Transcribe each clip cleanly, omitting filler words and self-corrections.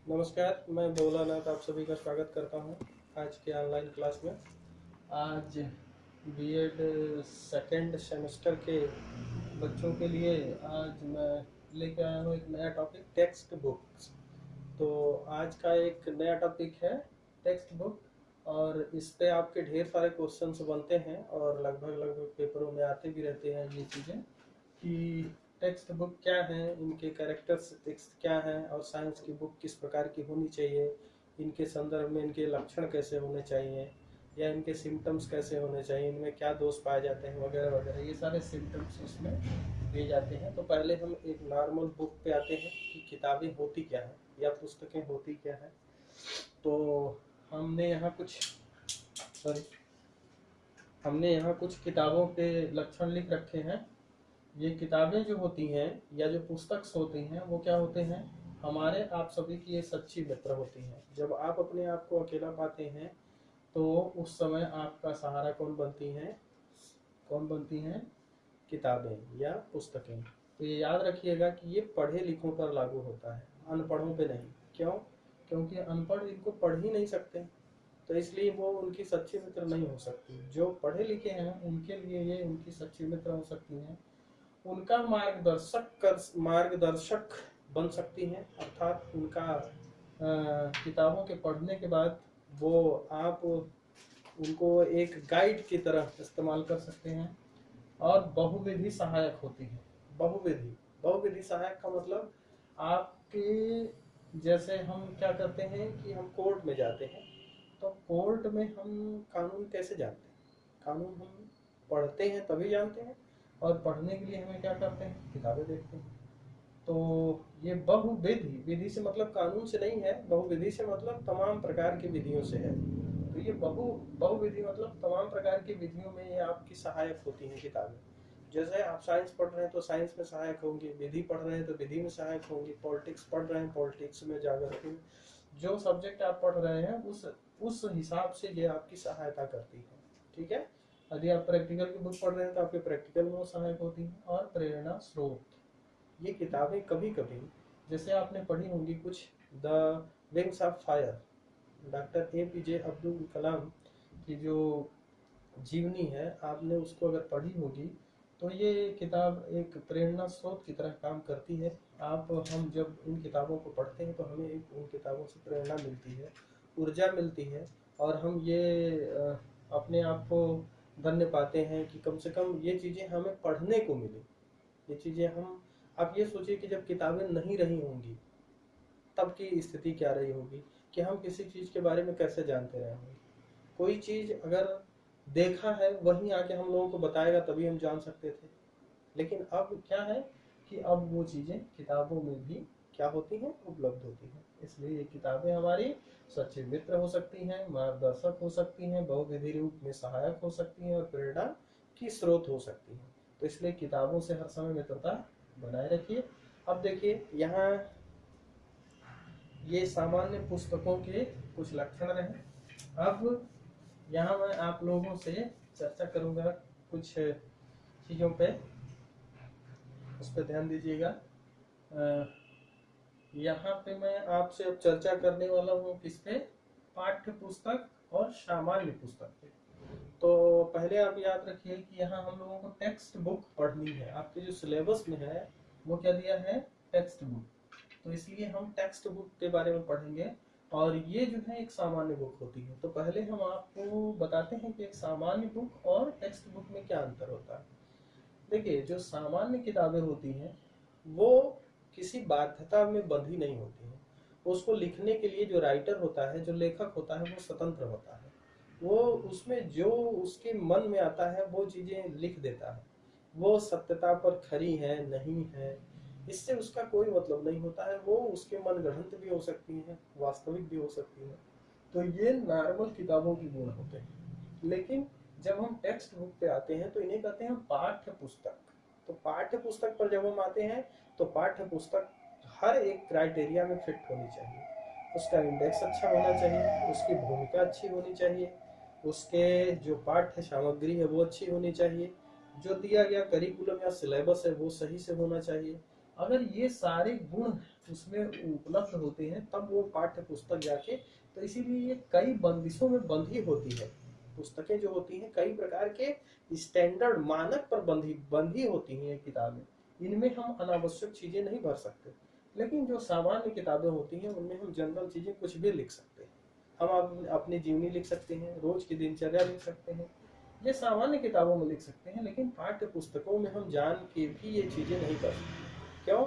नमस्कार, मैं भोलानाथ आप सभी का स्वागत करता हूं आज के ऑनलाइन क्लास में। आज बीएड सेकेंड सेमेस्टर के बच्चों के लिए आज मैं लेके आया हूं एक नया टॉपिक, टेक्स्ट बुक्स। तो आज का एक नया टॉपिक है टेक्स्ट बुक, और इस पे आपके ढेर सारे क्वेश्चंस बनते हैं और लगभग लगभग पेपरों में आते भी रहते हैं ये चीज़ें कि टेक्स्ट बुक क्या है, इनके कैरेक्टरिस्टिक्स क्या हैं, और साइंस की बुक किस प्रकार की होनी चाहिए, इनके संदर्भ में इनके लक्षण कैसे होने चाहिए या इनके सिम्टम्स कैसे होने चाहिए, इनमें क्या दोष पाए जाते हैं वगैरह वगैरह, ये सारे सिम्टम्स इसमें दिए जाते हैं। तो पहले हम एक नॉर्मल बुक पे आते हैं कि किताबें होती क्या है या पुस्तकें होती क्या है। तो हमने यहाँ कुछ हमने यहाँ कुछ किताबों के लक्षण लिख रखे हैं। ये किताबें जो होती हैं या जो पुस्तक होती हैं वो क्या होते हैं, हमारे आप सभी की ये सच्ची मित्र होती हैं। जब आप अपने आप को अकेला पाते हैं तो उस समय आपका सहारा कौन बनती हैं? किताबें या पुस्तकें। तो ये याद रखिएगा कि ये पढ़े लिखों पर लागू होता है, अनपढ़ों पे नहीं। क्यों? क्योंकि अनपढ़ इनको पढ़ ही नहीं सकते, तो इसलिए वो उनकी सच्ची मित्र नहीं हो सकती। जो पढ़े लिखे हैं उनके लिए ये उनकी सच्ची मित्र हो सकती हैं, उनका मार्गदर्शक बन सकती हैं, अर्थात उनका किताबों के पढ़ने के बाद वो आप उनको एक गाइड की तरह इस्तेमाल कर सकते हैं। और बहुविधि सहायक होती है। बहुविधि सहायक का मतलब आपके जैसे हम क्या करते हैं कि हम कोर्ट में जाते हैं, तो कोर्ट में हम कानून कैसे जानते हैं? कानून हम पढ़ते हैं तभी जानते हैं, और पढ़ने के लिए हमें क्या करते हैं? किताबें देखते हैं। तो ये बहुविधि, विधि से मतलब कानून से नहीं है, बहुविधि से मतलब तमाम प्रकार की विधियों से है। तो ये बहुविधि मतलब तमाम प्रकार की विधियों में ये आपकी सहायक होती हैं किताबें। जैसे आप साइंस पढ़ रहे हैं तो साइंस में सहायक होंगी, विधि पढ़ रहे हैं तो विधि में सहायक होंगी, पॉलिटिक्स पढ़ रहे हैं पॉलिटिक्स में जाकर के जो सब्जेक्ट आप पढ़ रहे हैं उस हिसाब से ये आपकी सहायता करती है। ठीक है। यदि आप प्रैक्टिकल की बुक पढ़ रहे हैं तो आपके प्रैक्टिकल में वो सहायक होती है। और प्रेरणा स्रोत, ये किताबें कभी कभी जैसे आपने पढ़ी होंगी कुछ, the Wings of Fire, doctor APJ Abdul Kalam की जो जीवनी है, आपने उसको अगर पढ़ी होगी तो ये किताब एक प्रेरणा स्रोत की तरह काम करती है। हम जब इन किताबों को पढ़ते हैं तो हमें उन किताबों से प्रेरणा मिलती है, ऊर्जा मिलती है, और हम ये अपने आप को धन्य पाते हैं कि कम से कम ये चीज़ें हमें पढ़ने को मिली। ये चीज़ें हम, आप ये सोचिए कि जब किताबें नहीं रही होंगी तब की स्थिति क्या रही होगी, कि हम किसी चीज़ के बारे में कैसे जानते रहे होंगे। कोई चीज़ अगर देखा है वहीं आके हम लोगों को बताएगा तभी हम जान सकते थे, लेकिन अब क्या है कि अब वो चीज़ें किताबों में भी क्या होती हैं? उपलब्ध होती हैं। इसलिए ये किताबें हमारी सच्चे मित्र हो सकती हैं, मार्गदर्शक हो सकती हैं, बहुविधि रूप में सहायक हो सकती हैं, और प्रेरणा की स्रोत हो सकती हैं। तो इसलिए किताबों से हर समय मित्रता बनाए रखिए। अब देखिए यहाँ ये सामान्य पुस्तकों के कुछ लक्षण रहे। अब यहाँ मैं आप लोगों से चर्चा करूंगा कुछ चीज़ों पे, उस पर ध्यान दीजिएगा। यहाँ पे मैं आपसे अब चर्चा करने वाला हूँ किस पे? पाठ्य पुस्तक और सामान्य पुस्तक पे। तो पहले आप याद रखिए कि यहाँ हम लोगों को टेक्स्ट बुक पढ़नी है। आपके जो सिलेबस में है वो क्या दिया है? Text book. तो इसलिए हम टेक्स्ट बुक के बारे में पढ़ेंगे, और ये जो है एक सामान्य बुक होती है। तो पहले हम आपको बताते हैं कि एक सामान्य बुक और टेक्स्ट बुक में क्या अंतर होता है। देखिए, जो सामान्य किताबें होती हैं वो किसी बाध्यता में बंधी नहीं होती हैं। उसको लिखने के लिए जो राइटर होता है, जो लेखक होता है, वो स्वतंत्र होता है। वो उसमें जो उसके मन में आता है वो चीज़ें लिख देता है। वो सत्यता पर खरी है नहीं है इससे उसका कोई मतलब नहीं होता है। वो उसके मन गढ़ंत भी हो सकती हैं, वास्तविक भी हो सकती हैं। तो ये नॉर्मल किताबों की गुण होते हैं। लेकिन जब हम टेक्स्ट बुक पे आते हैं तो इन्हें कहते हैं पाठ्य पुस्तक। तो पाठ्य पुस्तक पर जब हम आते हैं तो पाठ्य पुस्तक हर एक क्राइटेरिया में फिट होनी चाहिए। उसका इंडेक्स अच्छा होना चाहिए, उसकी भूमिका अच्छी होनी चाहिए, उसके जो पाठ्य सामग्री है वो अच्छी होनी चाहिए, जो दिया गया करिकुलम या सिलेबस है वो सही से होना चाहिए, अगर ये सारे गुण उसमें उपलब्ध होते हैं तब वो पाठ्य पुस्तक जाके, तो इसीलिए ये कई बंदिशों में बंधी होती है। पुस्तकें जो होती हैं कई प्रकार के स्टैंडर्ड मानक पर बंधी होती हैं ये किताबें। इनमें हम अनावश्यक चीजें नहीं भर सकते, लेकिन जो सामान्य किताबें होती हैं उनमें हम जनरल चीजें कुछ भी लिख सकते हैं। हम अपनी जीवनी लिख सकते हैं, रोज की दिनचर्या लिख सकते हैं, ये सामान्य किताबों में लिख सकते हैं, लेकिन पाठ्य पुस्तकों में हम जान के भी ये चीजें नहीं कर सकते। क्यों?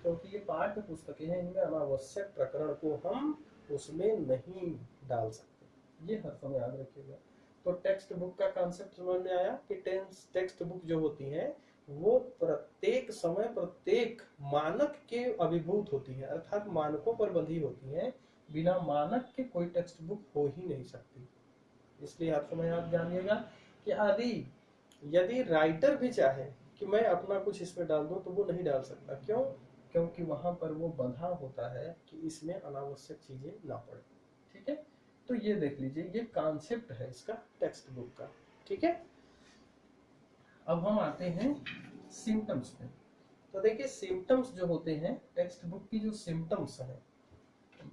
क्योंकि ये पाठ्य पुस्तकें हैं, इनमें अनावश्यक प्रकरण को हम उसमें नहीं डाल सकते, ये हर समय याद रखिएगा। तो टेक्स्ट बुक का कॉन्सेप्ट समझ में आया कि टेक्स्ट बुक जो होती है वो प्रत्येक समय प्रत्येक मानक के अभिभूत होती है, अर्थात मानकों पर बंधी होती है। बिना मानक के कोई टेक्स्ट बुक हो ही नहीं सकती। इसलिए हर समय आप जानिएगा कि यदि राइटर भी चाहे कि मैं अपना कुछ इसमें डाल दूं तो वो नहीं डाल सकता। क्यों? क्योंकि वहां पर वो बंधा होता है कि इसमें अनावश्यक चीजें ना पड़े। ठीक है, तो ये देख लीजिए, ये कॉन्सेप्ट है इसका टेक्स्ट बुक का। ठीक है, अब हम आते हैं सिम्टम्स पे। तो देखिए, सिम्टम्स जो होते हैं टेक्स्ट बुक की, जो सिम्टम्स है,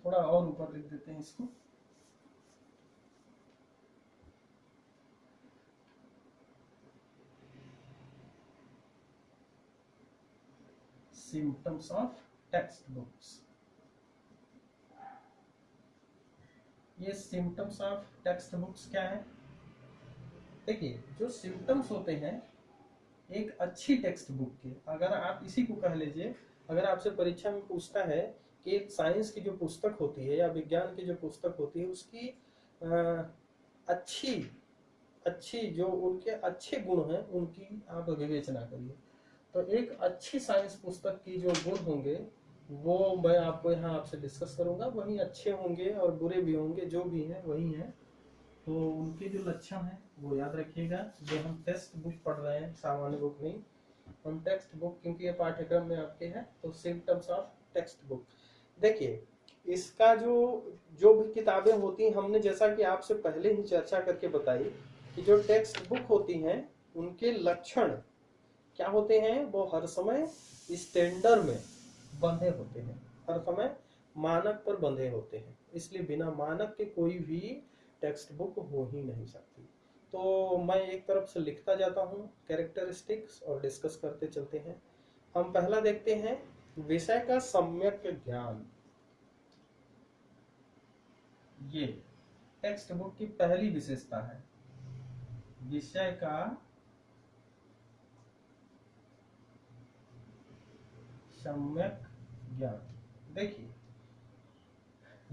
थोड़ा और ऊपर लिख देते हैं इसको। Symptoms of text books. ये सिम्टम्स ऑफ टेक्स्ट बुक्स क्या है? देखिए, जो सिम्टम्स होते हैं एक अच्छी टेक्स्ट बुक के, अगर आप इसी को कह लीजिए, अगर आपसे परीक्षा में पूछता है कि एक साइंस की जो पुस्तक होती है या विज्ञान की जो पुस्तक होती है उसकी अच्छी अच्छी जो उनके अच्छे गुण हैं उनकी आप विवेचना करिए। तो एक अच्छी साइंस पुस्तक की जो गुण होंगे वो मैं आपको यहाँ आपसे डिस्कस करूंगा। वही अच्छे होंगे और बुरे भी होंगे, जो भी हैं वही हैं। तो उनके जो लक्षण हैं वो याद रखिएगा। जो हम टेक्स्ट बुक पढ़ रहे हैं, सामान्य बुक नहीं, हम टेक्स्ट बुक, क्योंकि ये पाठ्यक्रम में आपके है। तो सिम्टम्स ऑफ टेक्स्ट बुक, देखिए इसका जो जो भी किताबें होती हैं, हमने जैसा कि आपसे पहले ही चर्चा करके बताई कि जो टेक्स्ट बुक होती हैं उनके लक्षण क्या होते हैं, वो हर समय स्टैंडर्ड में बंधे होते हैं, हर समय मानक पर बंधे होते हैं। इसलिए बिना मानक के कोई भी टेक्स्ट बुक हो ही नहीं सकती। तो मैं एक तरफ से लिखता जाता हूँ कैरेक्टरिस्टिक्स और डिस्कस करते चलते हैं। हम पहला देखते हैं विषय का सम्यक ज्ञान। ये टेक्स्ट बुक की पहली विशेषता है, विषय का सम्यक ज्ञान। देखिए,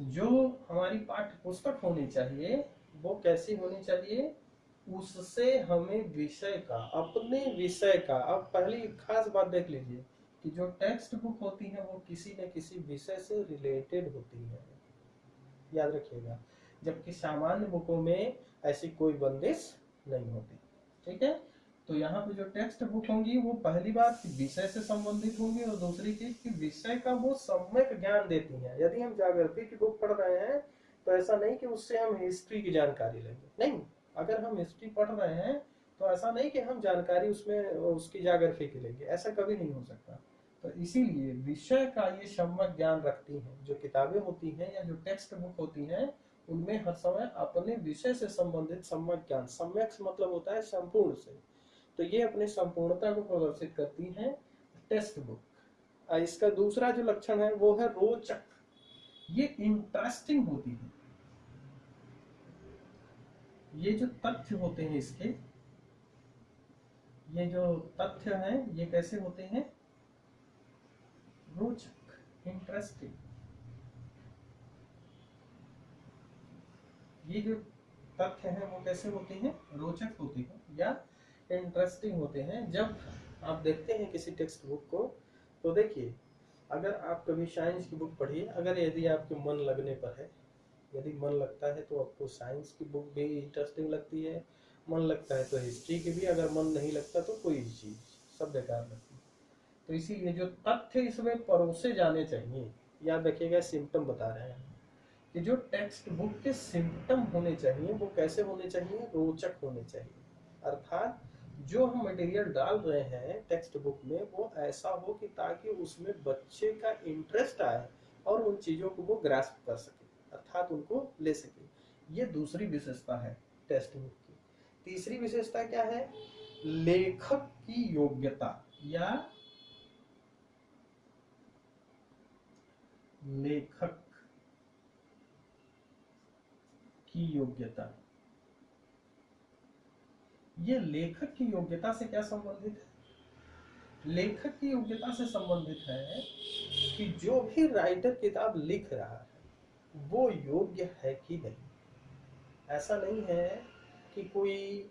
जो हमारी पाठ्य पुस्तक होनी चाहिए वो कैसी होनी चाहिए, उससे हमें विषय का, अपने विषय का, अब पहली खास बात देख लीजिए कि जो टेक्स्ट बुक होती है वो किसी न किसी विषय से रिलेटेड होती है, याद रखिएगा। जबकि सामान्य बुकों में ऐसी कोई बंदिश नहीं होती। ठीक है, तो यहाँ पे जो टेक्स्ट बुक होंगी वो पहली बात विषय से संबंधित होंगी, और दूसरी चीज कि विषय का वो सम्यक ज्ञान देती हैं। यदि हम ज्योग्राफी की बुक पढ़ रहे हैं तो ऐसा नहीं कि उससे हम हिस्ट्री की जानकारी लेंगे, नहीं। अगर हम हिस्ट्री पढ़ रहे हैं तो ऐसा नहीं कि हम जानकारी उसमें उसकी ज्योग्राफी की लेंगे, ऐसा कभी नहीं हो सकता। तो इसीलिए विषय का ये सम्यक ज्ञान रखती हैं जो किताबें होती हैं या जो टेक्स्ट बुक होती हैं, उनमें हर समय अपने विषय से संबंधित सम्यक ज्ञान, सम्यक मतलब होता है संपूर्ण से, तो ये अपने संपूर्णता को प्रदर्शित करती हैं टेक्स्ट बुक। इसका दूसरा जो लक्षण है वो है रोचक, ये इंटरेस्टिंग होती है। ये जो तथ्य होते हैं इसके, ये जो तथ्य हैं ये कैसे होते हैं, रोचक, इंटरेस्टिंग। ये जो तथ्य हैं वो कैसे होते हैं, रोचक होते हैं या इंटरेस्टिंग होते हैं। जब आप देखते हैं किसी टेक्स्ट बुक को तो देखिए, अगर आप कभी साइंस की बुक पढ़िए, अगर यदि आपके मन लगने पर है, यदि मन लगता है तो आपको साइंस की बुक भी इंटरेस्टिंग लगती है, मन लगता है तो हिस्ट्री की भी, अगर मन नहीं लगता तो कोई भी चीज सब बेकार लगती है। तो इसीलिए जो तथ्य इसमें परोसे जाने चाहिए, याद रखिएगा, सिम्टम बता रहे हैं कि जो टेक्स्ट बुक के सिम्टम होने चाहिए वो कैसे होने चाहिए, रोचक होने चाहिए। अर्थात जो हम मटेरियल डाल रहे हैं टेक्स्ट बुक में वो ऐसा हो कि ताकि उसमें बच्चे का इंटरेस्ट आए और उन चीज़ों को वो ग्रास्प कर सके, अर्थात उनको ले सके। ये दूसरी विशेषता है टेक्स्ट बुक की। तीसरी विशेषता क्या है? लेखक की योग्यता या लेखक की योग्यता। ये लेखक की योग्यता से क्या संबंधित है? लेखक की योग्यता से संबंधित है कि जो भी राइटर किताब लिख रहा है वो योग्य है कि नहीं। ऐसा नहीं है कि कोई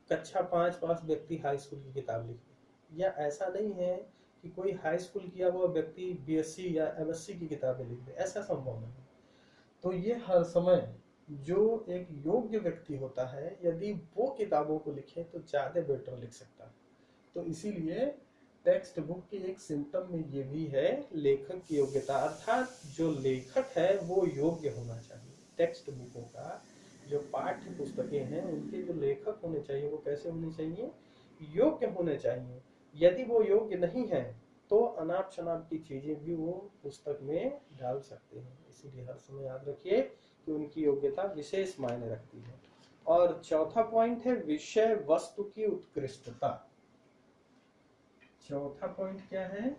कक्षा 5 पास व्यक्ति हाई स्कूल की किताब लिखे, या ऐसा नहीं है कि कोई हाई स्कूल किया हुआ व्यक्ति बीएससी या एमएससी की किताबें लिख दे, ऐसा संभव नहीं। तो ये हर समय जो एक योग्य व्यक्ति होता है यदि वो किताबों को लिखे तो ज़्यादा बेटर लिख सकता है। तो इसीलिए टेक्स्ट बुक की एक सिम्टम में ये भी है लेखक की योग्यता, अर्थात जो लेखक है वो योग्य होना चाहिए। टेक्स्ट बुकों का जो पाठ्य पुस्तकें हैं उनके जो लेखक होने चाहिए वो कैसे होने चाहिए? योग्य होने चाहिए। यदि वो योग्य नहीं है तो अनाप शनाप की चीजें भी वो पुस्तक में डाल सकते हैं। इसीलिए हर समय याद रखिए कि उनकी योग्यता विशेष मायने रखती है। और चौथा पॉइंट है विषय वस्तु की उत्कृष्टता। चौथा पॉइंट क्या है?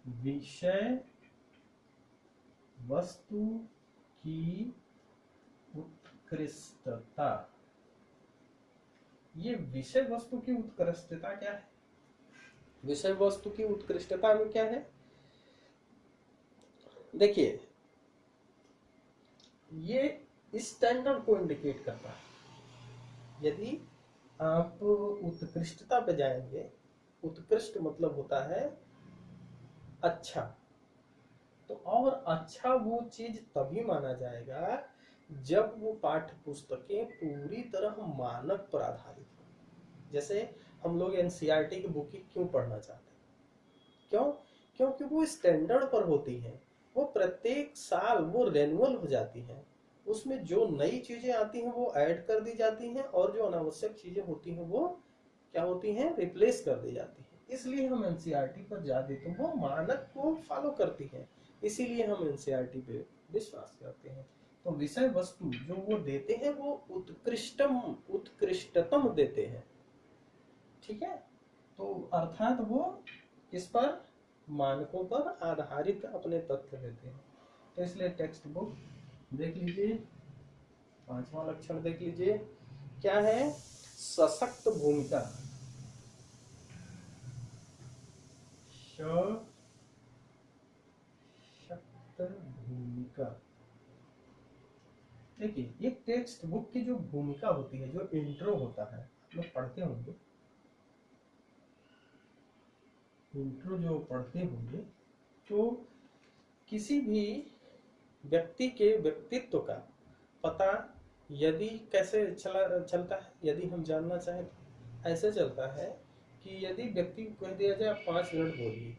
विषय वस्तु की उत्कृष्टता। ये विषय वस्तु की उत्कृष्टता क्या है? विषय वस्तु की उत्कृष्टता में क्या है? देखिए, ये स्टैंडर्ड को इंडिकेट करता है। यदि आप उत्कृष्टता पे जाएंगे, उत्कृष्ट मतलब होता है अच्छा, तो और अच्छा वो चीज तभी माना जाएगा जब वो पाठ्य पुस्तकें पूरी तरह मानक पर आधारित हो। जैसे हम लोग एनसीईआरटी की बुक क्यों पढ़ना चाहते हैं? क्यों? क्योंकि वो स्टैंडर्ड पर होती हैं, वो प्रत्येक साल वो रेन्युअल हो जाती हैं, उसमें जो नई चीजें आती हैं वो ऐड कर दी जाती हैं और जो अनावश्यक चीजें होती हैं वो क्या होती हैं? रिप्लेस कर दी जाती हैं। इसलिए हम एनसीईआरटी पर जाते तो वो मानक को फॉलो करती हैं, इसीलिए हम एनसीईआरटी पे विश्वास करते हैं। तो विषय वस्तु जो वो देते हैं वो उत्कृष्टतम देते हैं, ठीक है? तो अर्थात वो किस पर? मानकों पर आधारित अपने तथ्य देते हैं। तो इसलिए टेक्स्ट बुक देख लीजिए, पांचवा लक्षण देख लीजिए क्या है? सशक्त भूमिका। सशक्त भूमिका। देखिए, ये टेक्स्ट बुक की जो भूमिका होती है, जो इंट्रो होता है, आप लोग पढ़ते होंगे, इंट्रो जो पढ़ते होंगे, तो किसी भी व्यक्ति के व्यक्तित्व का पता यदि कैसे चलता है, यदि हम जानना चाहें तो ऐसे चलता है कि यदि व्यक्ति को कह दिया जाए 5 मिनट बोलिए,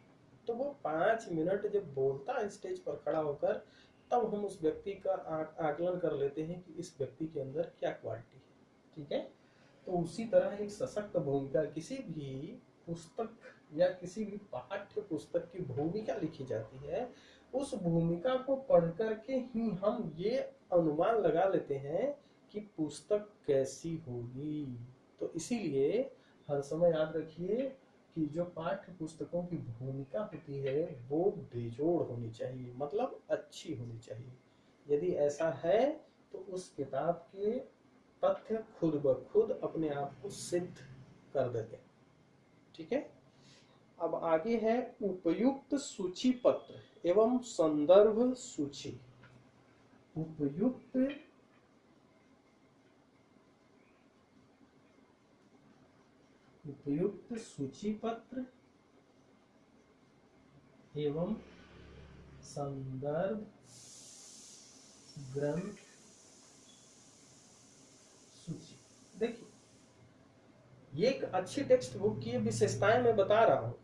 तो वो 5 मिनट जब बोलता है स्टेज पर खड़ा होकर, तब हम उस व्यक्ति का आकलन कर लेते हैं कि इस व्यक्ति के अंदर क्या क्वालिटी है, ठीक है? तो उसी तरह एक सशक्त भूमिका, किसी भी पुस्तक या किसी भी पाठ्य पुस्तक की भूमिका लिखी जाती है, उस भूमिका को पढ़ करके ही हम ये अनुमान लगा लेते हैं कि पुस्तक कैसी होगी। तो इसीलिए हर समय याद रखिए कि जो पाठ्य पुस्तकों की भूमिका होती है वो बेजोड़ होनी चाहिए, मतलब अच्छी होनी चाहिए। यदि ऐसा है तो उस किताब के तथ्य खुद ब खुद अपने आप को सिद्ध कर देते, ठीक है? अब आगे है उपयुक्त सूची पत्र एवं संदर्भ सूची। उपयुक्त सूची पत्र एवं संदर्भ ग्रंथ सूची। देखिए, ये एक अच्छी टेक्स्ट बुक की विशेषताएं मैं बता रहा हूँ।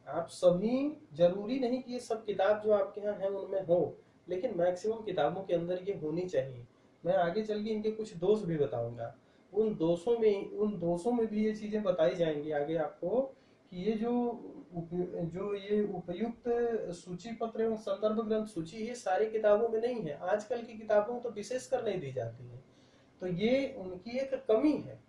आप सभी, जरूरी नहीं कि ये सब किताब जो आपके यहाँ है उनमें हो, लेकिन मैक्सिमम किताबों के अंदर ये होनी चाहिए। मैं आगे चल के इनके कुछ दोष भी बताऊंगा। उन दोषों में भी ये चीजें बताई जाएंगी आगे आपको कि ये जो ये उपयुक्त सूची पत्र एवं संदर्भ ग्रंथ सूची ये सारी किताबों में नहीं है, आजकल की किताबों में तो विशेषकर नहीं दी जाती है। तो ये उनकी एक कमी है।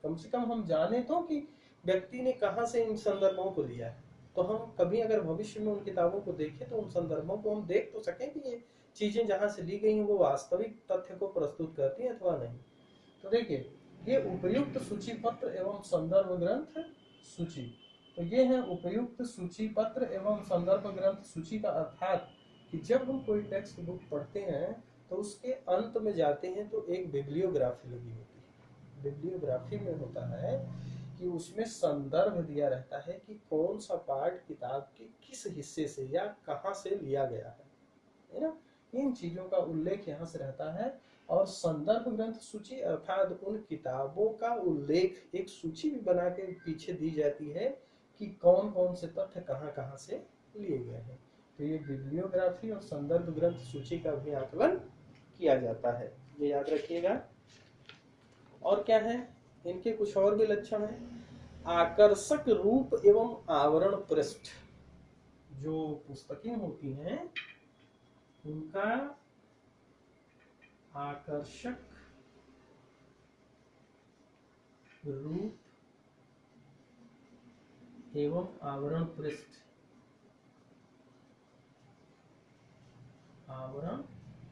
कम से कम हम जाने तो कि व्यक्ति ने कहाँ से इन संदर्भों को लिया है, तो हम कभी अगर भविष्य में उन किताबों को देखें तो उन संदर्भों को हम देख तो सकें कि ये चीजें जहाँ से ली गई हैं वो वास्तविक तथ्य को प्रस्तुत करती हैं अथवा नहीं। तो देखिए, ये उपयुक्त सूची पत्र एवं संदर्भ ग्रंथ सूची, तो ये है उपयुक्त सूची पत्र एवं संदर्भ ग्रंथ सूची का अर्थात कि जब हम कोई टेक्स्ट बुक पढ़ते हैं तो उसके अंत में जाते हैं तो एक बिब्लियोग्राफी लगी होती है। बिब्लियोग्राफी में होता है कि उसमें संदर्भ दिया रहता है कि कौन सा पार्ट किताब के किस हिस्से से या कहाँ से लिया गया है ना। इन चीजों का उल्लेख यहाँ से रहता है। और संदर्भ ग्रंथ सूची अर्थात उन किताबों का उल्लेख एक सूची भी बना के पीछे दी जाती है कि कौन कौन से तथ्य कहाँ कहाँ से लिए गए हैं। तो ये बिब्लियोग्राफी और संदर्भ ग्रंथ सूची का भी आकलन किया जाता है, ये याद रखिएगा। और क्या है, इनके कुछ और भी लक्षण है। आकर्षक रूप एवं आवरण पृष्ठ, जो पुस्तकें होती हैं उनका आकर्षक रूप एवं आवरण पृष्ठ, आवरण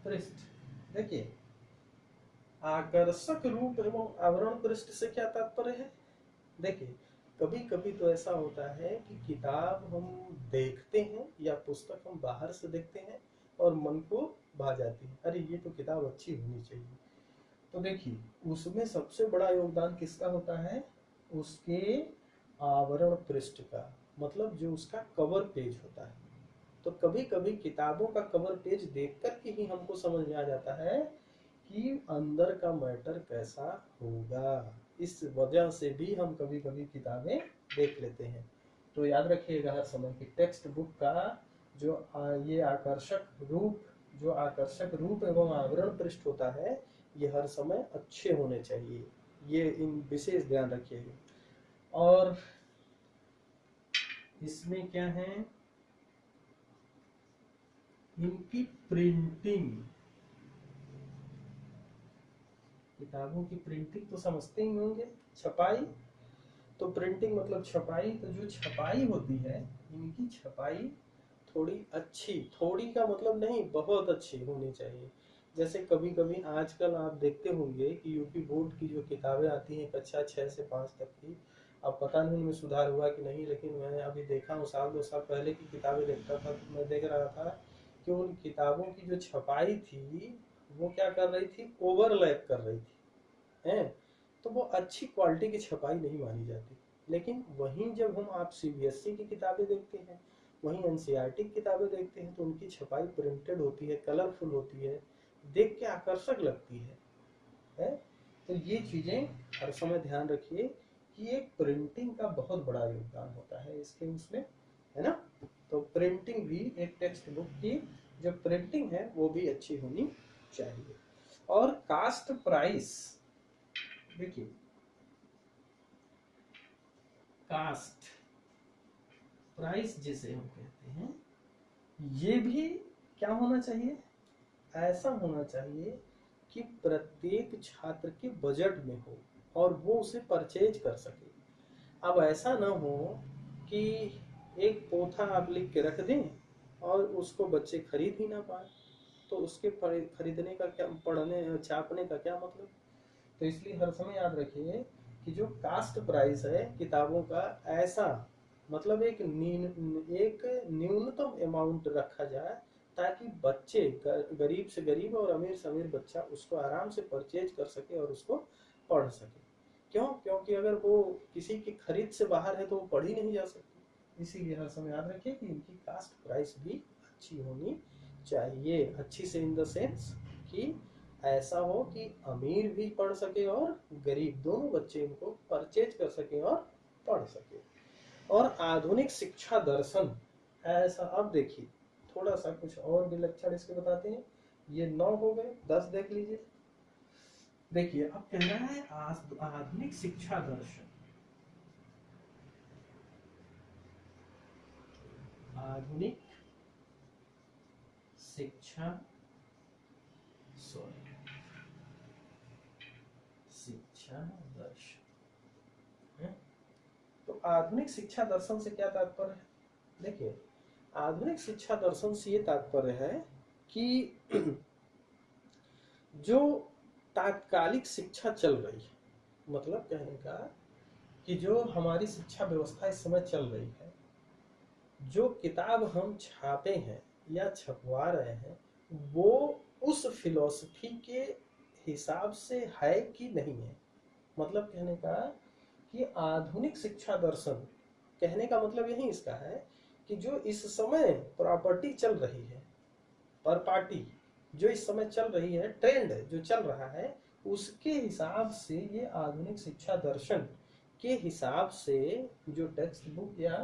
पृष्ठ। देखिए, आकर्षक रूप एवं आवरण पृष्ठ से क्या तात्पर्य है। देखिए, कभी कभी तो ऐसा होता है कि किताब हम देखते हैं या पुस्तक हम बाहर से देखते हैं और मन को भा जाती है, अरे ये तो किताब अच्छी होनी चाहिए। तो देखिए, उसमें सबसे बड़ा योगदान किसका होता है, उसके आवरण पृष्ठ का, मतलब जो उसका कवर पेज होता है। तो कभी कभी किताबों का कवर पेज देखकर के ही हमको समझ में आ जाता है कि अंदर का मैटर कैसा होगा। इस वजह से भी हम कभी कभी किताबें देख लेते हैं। तो याद रखिएगा हर समय कि टेक्स्ट बुक का जो ये आकर्षक रूप एवं आवरण पृष्ठ होता है ये हर समय अच्छे होने चाहिए, ये इन विशेष ध्यान रखिएगा। और इसमें क्या है, इनकी प्रिंटिंग, किताबों की प्रिंटिंग तो समझते ही होंगे, छपाई। तो प्रिंटिंग मतलब छपाई, तो जो छपाई होती है इनकी छपाई थोड़ी अच्छी, थोड़ी का मतलब नहीं बहुत अच्छी होनी चाहिए। जैसे कभी कभी आजकल आप देखते होंगे कि यूपी बोर्ड की जो किताबें आती हैं कक्षा 6 से 5 तक की, अब पता नहीं उनमें सुधार हुआ कि नहीं, लेकिन मैं अभी देखा हूँ, साल 2 साल पहले की किताबें देखता था तो मैं देख रहा था कि उन किताबों की जो छपाई थी वो क्या कर रही थी, ओवरलैप कर रही थी है। तो वो अच्छी क्वालिटी की छपाई नहीं मानी जाती। लेकिन वहीं जब हम आप सीबीएसई की किताबें देखते हैं, वहीं एनसीईआरटी की किताबें देखते हैं तो उनकी छपाई प्रिंटेड होती है, कलरफुल होती है, देख के आकर्षक लगती है? तो ये चीजें हर समय ध्यान रखिए कि एक प्रिंटिंग का बहुत बड़ा योगदान होता है इसके उसमें, है ना। तो प्रिंटिंग भी एक टेक्स्ट बुक की जो प्रिंटिंग है वो भी अच्छी होनी चाहिए। और कास्ट प्राइस, देखिए कास्ट प्राइस जिसे हम कहते हैं, ये भी क्या होना चाहिए, ऐसा होना चाहिए कि प्रत्येक छात्र के बजट में हो और वो उसे परचेज कर सके। अब ऐसा ना हो कि एक पोथा आप लिख के रख दें और उसको बच्चे खरीद ही ना पाए, तो उसके खरीदने का क्या, पढ़ने छापने का क्या मतलब। तो इसलिए हर समय याद रखिए कि जो कास्ट प्राइस है किताबों का, ऐसा मतलब एक न्यूनतम अमाउंट रखा जाए ताकि बच्चे, गरीब से गरीब और अमीर से अमीर बच्चा उसको आराम से परचेज कर सके और उसको पढ़ सके। क्यों, क्योंकि अगर वो किसी की खरीद से बाहर है तो वो पढ़ी नहीं जा सकती। इसीलिए हर समय याद रखिए कि इनकी कास्ट प्राइस भी अच्छी होनी चाहिए। अच्छी से इन द सेंस कि ऐसा हो कि अमीर भी पढ़ सके और गरीब दोनों बच्चे इनको परचेज कर सके और पढ़ सके। और आधुनिक शिक्षा दर्शन, ऐसा अब देखिए थोड़ा सा कुछ और भी लक्षण इसके बताते हैं। ये 9 हो गए, 10 देख लीजिए। देखिए अब कह रहा है आधुनिक शिक्षा दर्शन, आधुनिक शिक्षा शिक्षा दर्शन है? तो आधुनिक शिक्षा दर्शन से क्या तात्पर्य है? देखिए आधुनिक शिक्षा दर्शन से ये तात्पर्य है कि जो तात्कालिक शिक्षा चल रही है, मतलब कहने का कि जो हमारी शिक्षा व्यवस्था इस समय चल रही है, जो किताब हम छापे हैं या छपवा रहे हैं, वो उस फिलॉसफी के हिसाब से है कि नहीं है। मतलब कहने का कि आधुनिक शिक्षा दर्शन, कहने का मतलब यही इसका है कि जो इस समय प्रॉपर्टी चल रही है, पर पार्टी जो इस समय चल रही है, ट्रेंड जो चल रहा है, उसके हिसाब से ये आधुनिक शिक्षा दर्शन के हिसाब से जो टेक्स्ट बुक या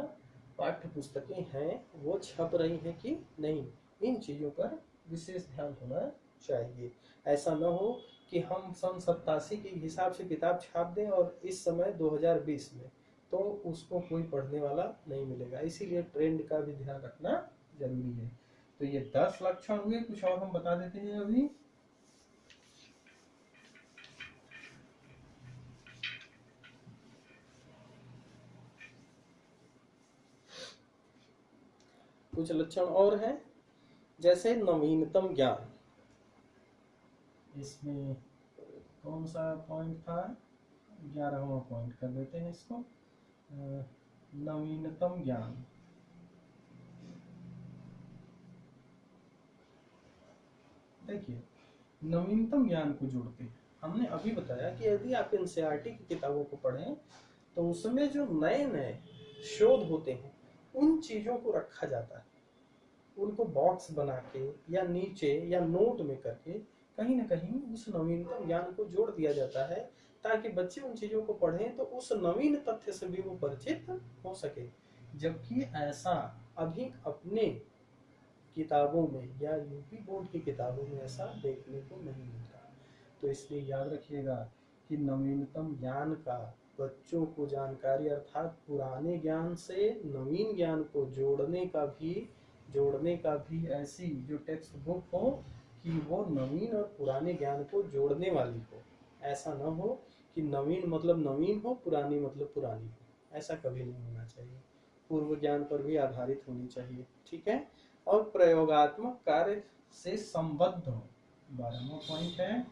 पाठ्य पुस्तकें हैं वो छप रही हैं कि नहीं, इन चीज़ों पर विशेष ध्यान होना चाहिए। ऐसा न हो कि हम सन 87 के हिसाब से किताब छाप दें और इस समय 2020 में, तो उसको कोई पढ़ने वाला नहीं मिलेगा। इसीलिए ट्रेंड का भी ध्यान रखना जरूरी है। तो ये 10 लक्षण हुए, कुछ और हम बता देते हैं अभी। कुछ लक्षण और हैं, जैसे नवीनतम ज्ञान। इसमें कौन सा पॉइंट था? 11वां पॉइंट कर देते हैं इसको, नवीनतम ज्ञान। देखिए नवीनतम ज्ञान को जोड़ते हैं। हमने अभी बताया कि यदि आप एनसीईआरटी की किताबों को पढ़ें तो उसमें जो नए नए शोध होते हैं उन चीजों को रखा जाता है, उनको बॉक्स बना के या नीचे या नोट में करके कहीं ना कहीं उस नवीनतम ज्ञान को जोड़ दिया जाता है, ताकि बच्चे उन चीजों को पढ़ें तो उस नवीन तथ्य से भी वो परिचित हो सके। जबकि ऐसा अभी अपने किताबों में या यूपी बोर्ड की किताबों में ऐसा देखने को नहीं मिलता। तो इसलिए याद रखिएगा कि नवीनतम ज्ञान का बच्चों को जानकारी, अर्थात पुराने ज्ञान से नवीन ज्ञान को जोड़ने का भी ऐसी जो टेक्स्ट बुक हो कि वो नवीन और पुराने ज्ञान को जोड़ने वाली हो। ऐसा न हो कि नवीन मतलब नवीन हो, पुरानी मतलब पुरानी हो, ऐसा कभी नहीं होना चाहिए। पूर्व ज्ञान पर भी आधारित होनी चाहिए, ठीक है। और प्रयोगात्मक कार्य से संबद्ध हो, 12वां पॉइंट है।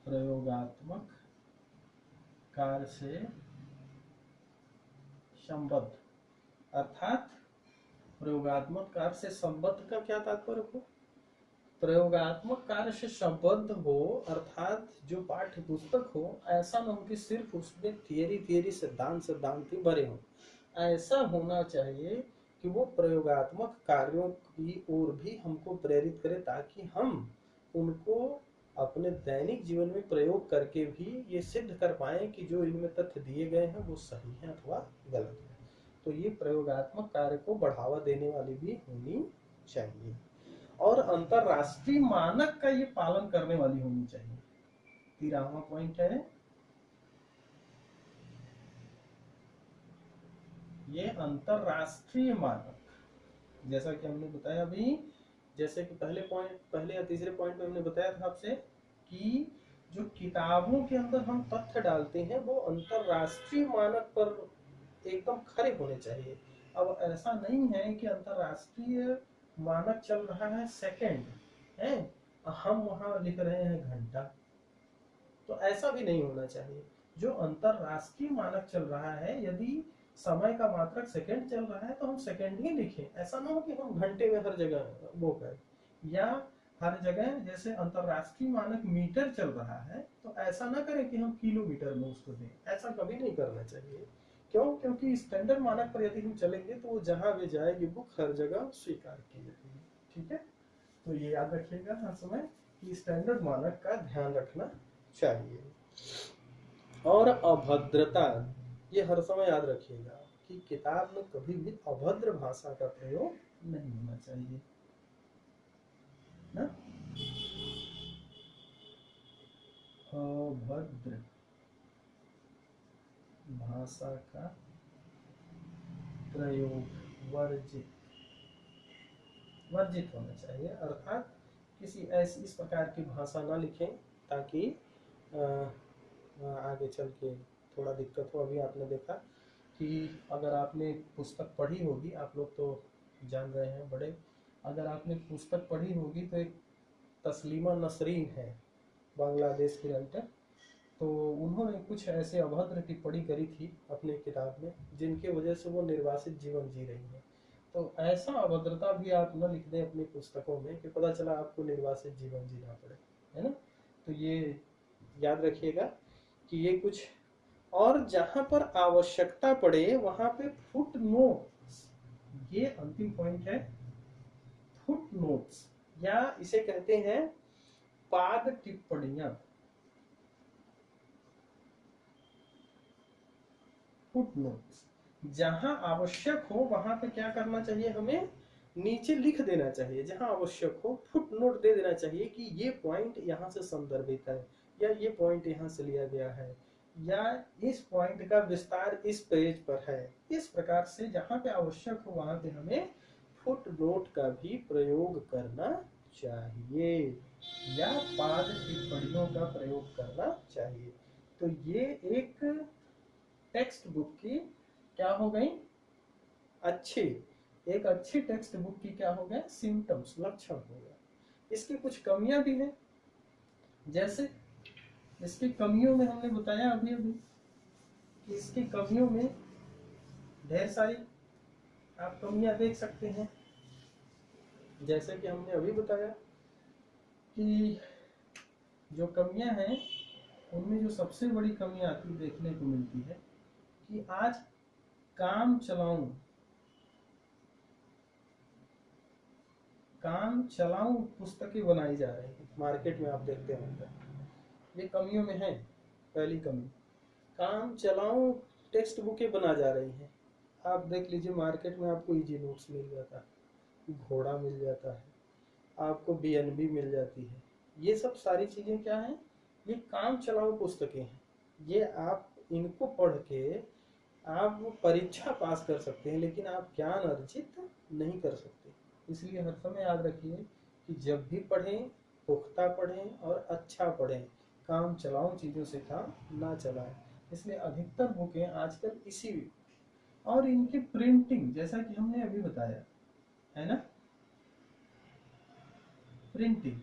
प्रयोगात्मक कार्य से संबद्ध, अर्थात प्रयोगात्मक कार्य से संबद्ध का क्या तात्पर्य हो? प्रयोगात्मक कार्य से संबद्ध हो, अर्थात जो पाठ्य पुस्तक हो ऐसा न हो कि सिर्फ उसमें थियरी सिद्धांत ही भरे हो। ऐसा होना चाहिए कि वो प्रयोगात्मक कार्यों की ओर भी हमको प्रेरित करे, ताकि हम उनको अपने दैनिक जीवन में प्रयोग करके भी ये सिद्ध कर पाए कि जो इनमें तथ्य दिए गए हैं वो सही है अथवा गलत है। तो ये प्रयोगात्मक कार्य को बढ़ावा देने वाली भी होनी चाहिए, और अंतरराष्ट्रीय मानक का ये पालन करने वाली होनी चाहिए। 13वां पॉइंट है, ये अंतरराष्ट्रीय मानक। जैसा कि हमने बताया अभी, जैसे कि पहले या तीसरे पॉइंट में हमने बताया था आपसे कि जो किताबों के अंदर हम तथ्य डालते हैं वो अंतरराष्ट्रीय मानक पर एकदम खरे होने चाहिए। अब ऐसा नहीं है कि अंतरराष्ट्रीय मानक चल रहा है सेकंड है, हम वहां लिख रहे हैं घंटा, तो ऐसा भी नहीं होना चाहिए। जो अंतरराष्ट्रीय मानक चल रहा है, यदि समय का मात्रक सेकंड चल रहा है तो हम सेकंड ही लिखें। ऐसा ना हो कि हम घंटे में हर जगह वो करें, या हर जगह जैसे अंतरराष्ट्रीय मानक मीटर चल रहा है तो ऐसा ना करें कि हम किलोमीटर में उसको दें। ऐसा कभी नहीं करना चाहिए। क्यों? क्योंकि स्टैंडर्ड मानक पर यदि हम चलेंगे तो वो जहां भी जाएगी बुक हर जगह स्वीकार की जाएगी, ठीक है। तो ये याद रखिएगा हर समय कि स्टैंडर्ड मानक का ध्यान रखना चाहिए। और अभद्रता, ये हर समय याद रखिएगा कि किताब में कभी भी अभद्र भाषा का प्रयोग नहीं होना चाहिए। ना, अभद्र भाषा का प्रयोग वर्जित होना चाहिए, अर्थात किसी ऐसी इस प्रकार की भाषा ना लिखें ताकि आगे चल के थोड़ा दिक्कत हो। अभी आपने देखा कि अगर आपने पुस्तक पढ़ी होगी, आप लोग तो जान रहे हैं बड़े, अगर आपने पुस्तक पढ़ी होगी तो एक तस्लीमा नसरीन है, बांग्लादेश की राइटर, तो उन्होंने कुछ ऐसे अभद्र टिप्पणी करी थी अपने किताब में जिनकी वजह से वो निर्वासित जीवन जी रही है। तो ऐसा अभद्रता भी आप न लिख दें अपनी पुस्तकों में कि पता चला आपको निर्वासित जीवन जीना पड़े, है ना। तो ये याद रखिएगा कि ये कुछ, और जहां पर आवश्यकता पड़े वहां पे फुट नोट्स, ये अंतिम पॉइंट है, फुट नोट्स या इसे कहते हैं पाद टिप्पणियां। फुट नोट्स जहां आवश्यक हो वहां पे क्या करना चाहिए, हमें नीचे लिख देना चाहिए, जहां आवश्यक हो फुट नोट दे देना चाहिए कि ये पॉइंट यहाँ से संदर्भित है, या ये पॉइंट यहाँ से लिया गया है, या इस पॉइंट का विस्तार इस पेज पर है। इस प्रकार से जहां पे आवश्यक हो वहां पे हमें फुट नोट का भी प्रयोग करना चाहिए, या पाद टिप्पणियों का प्रयोग करना चाहिए। तो ये एक टेक्स्ट बुक की क्या हो गई, अच्छी, एक अच्छी टेक्स्ट बुक की क्या हो गए, सिम्टम्स, लक्षण हो गए। इसकी कुछ कमियां भी हैं, जैसे इसकी कमियों में हमने बताया अभी कि इसकी कमियों में ढेर सारी आप कमियां देख सकते हैं। जैसे कि हमने अभी बताया कि जो कमियां हैं उनमें जो सबसे बड़ी कमी आती देखने को मिलती है कि आज काम चलाऊं पुस्तकें बनाई जा रही है मार्केट में, आप देखते होंगे, ये कमियों में है। पहली कमी, काम चलाऊं टेक्स्ट बुकें बना जा रही हैं। आप देख लीजिए मार्केट में आपको इजी नोट्स मिल जाता है, घोड़ा मिल जाता है, आपको बीएनबी मिल जाती है। ये सब सारी चीजें क्या हैं, ये काम चलाऊ पुस्तकें हैं। ये आप इनको पढ़ के आप परीक्षा पास कर सकते हैं, लेकिन आप ज्ञान अर्जित नहीं कर सकते। इसलिए हर समय याद रखिए कि जब भी पढ़ें, पुख्ता पढ़ें और अच्छा पढ़ें, काम चलाऊ चीज़ों से काम ना चलाएं। इसलिए अधिकतर बुकें आजकल इसी, और इनकी प्रिंटिंग जैसा कि हमने अभी बताया है ना, प्रिंटिंग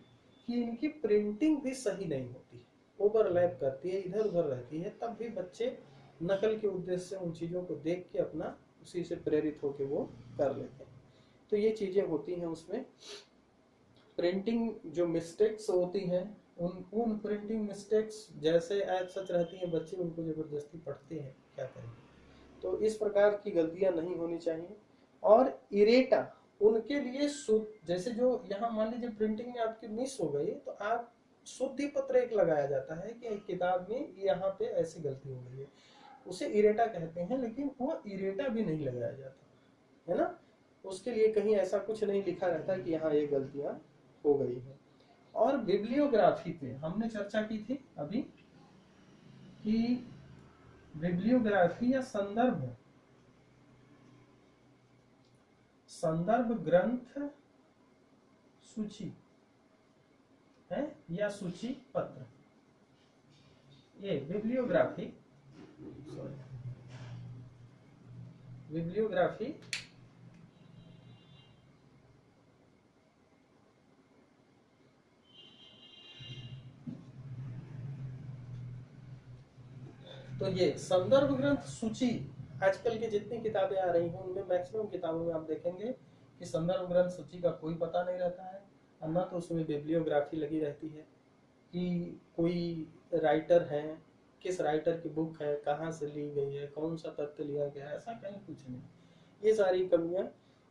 कि इनकी प्रिंटिंग भी सही नहीं होती, ओवरलैप करती है, इधर उधर रहती है। तब भी बच्चे नकल के उद्देश्य से उन चीज़ों को देख के अपना उसी से प्रेरित होकर वो कर लेते हैं। तो ये चीज़ें होती हैं उसमें। प्रिंटिंग जो मिस्टेक्स होती हैं, उन प्रिंटिंग मिस्टेक्स जैसे एज सच रहती हैं, बच्चे उनको ज़बरदस्ती पढ़ते हैं, क्या करें। तो इस प्रकार की गलतियां नहीं होनी चाहिए। और इरेटा उनके लिए शुद्ध, जैसे जो यहाँ मान लीजिए प्रिंटिंग में आपकी मिस हो गई तो आप शुद्धि पत्र एक लगाया जाता है कि किताब में यहाँ पे ऐसी गलती हो गई है, उसे इरेटा कहते हैं। लेकिन वो इरेटा भी नहीं लगाया जाता है ना, उसके लिए कहीं ऐसा कुछ नहीं लिखा रहता कि यहाँ ये गलतियां हो गई है। और बिब्लियोग्राफी पे हमने चर्चा की थी अभी कि बिब्लियोग्राफी या संदर्भ ग्रंथ सूची है या सूची पत्र, ये बिब्लियोग्राफी तो ये संदर्भ ग्रंथ सूची, आजकल की जितनी किताबें आ रही हैं उनमें मैक्सिमम किताबों में आप देखेंगे कि संदर्भ ग्रंथ सूची का कोई पता नहीं रहता है, और न तो उसमें बिब्लियोग्राफी लगी रहती है कि कोई राइटर है, किस राइटर की बुक है, कहाँ से ली गई है, कौन सा तथ्य लिया गया है, ऐसा कहीं कुछ नहीं। ये सारी कमियां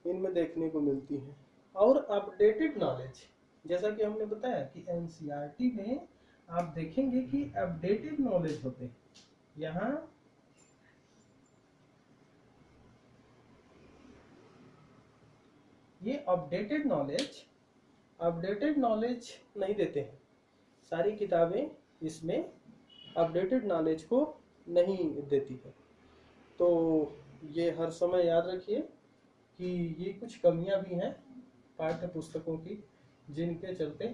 इनमें देखने को मिलती हैं। और अपडेटेड नॉलेज, जैसा कि हमने बताया कि एनसीईआरटी में आप देखेंगे कि अपडेटेड नॉलेज होते हैं। यहाँ ये अपडेटेड नॉलेज अपडेटेड नॉलेज नहीं देते हैं। सारी किताबें इसमें अपडेटेड नॉलेज को नहीं देती है। तो ये हर समय याद रखिए कि ये कुछ कमियां भी हैं पाठ्य पुस्तकों की, जिनके चलते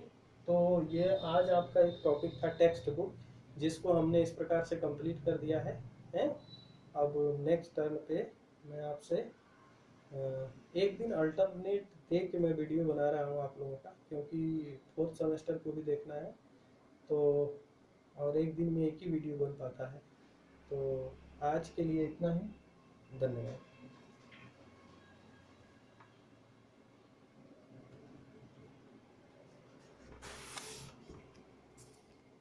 तो ये आज आपका एक टॉपिक था टेक्स्ट बुक, जिसको हमने इस प्रकार से कंप्लीट कर दिया है? अब नेक्स्ट टर्न पे मैं आपसे एक दिन अल्टरनेट दे के मैं वीडियो बना रहा हूँ आप लोगों का, क्योंकि फोर्थ सेमेस्टर को भी देखना है। तो और एक दिन में एक ही वीडियो बन पाता है। तो आज के लिए इतना ही। धन्यवाद।